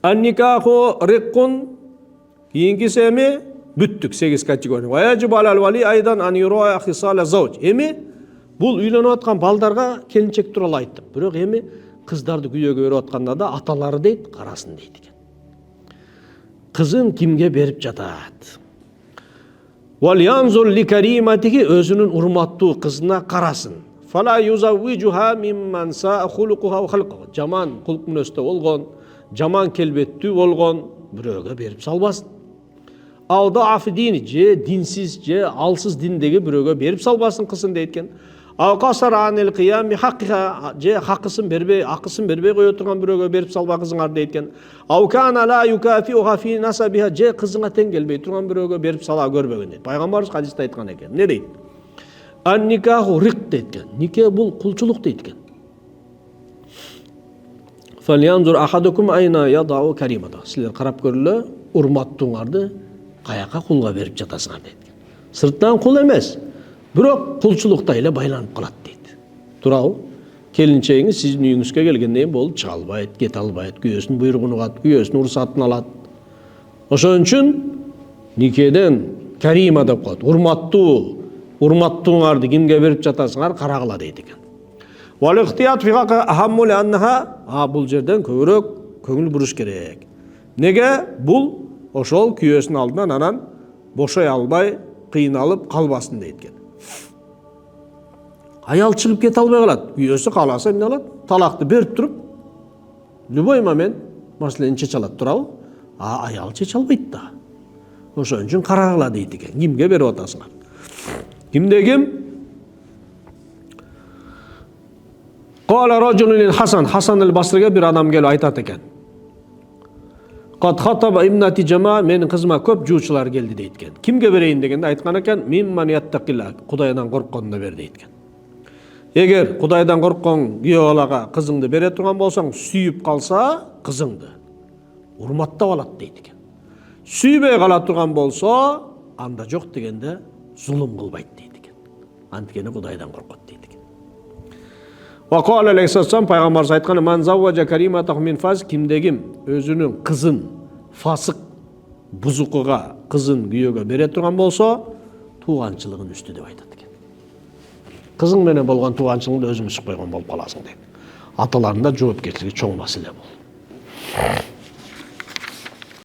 An-nikahu riqqun kийинкиси эми бүттүк 8 категория. Ва яжибу алал вали айдан ан юра хисала зауж. Эми бул үйлөнүп аткан балдарга келинчек тууралуу айттым. Бирок эми кыздарды күйөөгө берип атканда да аталары дейт, карасын дейт экен. Кызын кимге берип жатат? Вал янзур ли кариматихи, өзүнүн урматтуу кызына карасын. Фала юзаввижуха мимман саа хулукуха ва халқуха. Жаман кулк мүнөздө болгон, жаман келбеттүү болгон бирөөгө берип салбасын. Ауда афидини, же динсиз, же алсыз диндеги бирөөгө берип салбасын кызын дейт. Алқасара анил қиями хақиха, же хақысын бербей, ақысын бербей қойо турган бирөөгө берип салба кызыңар дейт. Аукана ла юкафиуха фи насабиха, же кызыңа тең келбей турган бирөөгө берип сала көрбөгөн дейт. Пайгамбарыбыз хадисте айткан экен. Не дейт? Ан-никаху рик дейт. Нике бул кулчулук дейт. Фалянзур ахадукум айна ядау каримата. Силер карап көрүлө, урматтууңарды каяка кулга берип жатасыңар дейт. Сырттан кул эмес, бирок кулчулукта эле байланып калат дейт. Туурабы? Келинчегиңиз сиздин үйүңүзгө келгенден болуп чыга албайт, кете албайт, күйөөсүнүн буйругун угат, күйөөсүнүн уруксатын алат. Ошон үчүн никеден карима деп коет. Урматтууңарды кимге берип жатасыңар, карагыла дейт экен. Вал ихтият фи хаққи ахамму лианнаха, бул жерден көбүрөөк көңүл буруш керек. Неге? Бул ошол күйөөсүнүн алдынан анан бошой албай, кыйналып калбасын дейт экен. Аял чыгып кете албай калат. Күйөөсү кааласа эмне алат? Талакты берип туруп, любой момент маселени чече алат, туурабы? Аял чече албайт да. Ошон үчүн карагыла дейт экен. Кимге берип атасыңар? Кимде ким? Кала ражулун Хасан, Хасан аль-Басриге бир адам келип айтат экен. Кад хатаба имнати жама, менин кызыма көп жуучулар келди дейт экен. Кимге берейин дегенде айткан экен, мимман яттакилла, Кудайдан коркконуна бер дейт экен. Эгер Кудайдан корккон күйөө балага кызыңды бере турган болсоң, сүйүп калса кызыңды урматтап алат дейт экен. Сүйбөй кала турган болсо, анда жок дегенде зулум кылбайт дейт экен. Анткени Кудайдан коркот дейт экен. Ва кала алейхиссалам, пайгамбарыбыз айткан, ман завважа кариматаху мин фас, кимде ким өзүнүн кызын фасык бузукуга кызын күйөөгө бере турган болсо, тууганчылыгын үстү деп айтат экен. Кызың менен болгон тууганчылыгыңды өзүң ичип койгон болуп каласың дейт. Аталарында жоопкерчилиги чоң маселе бул.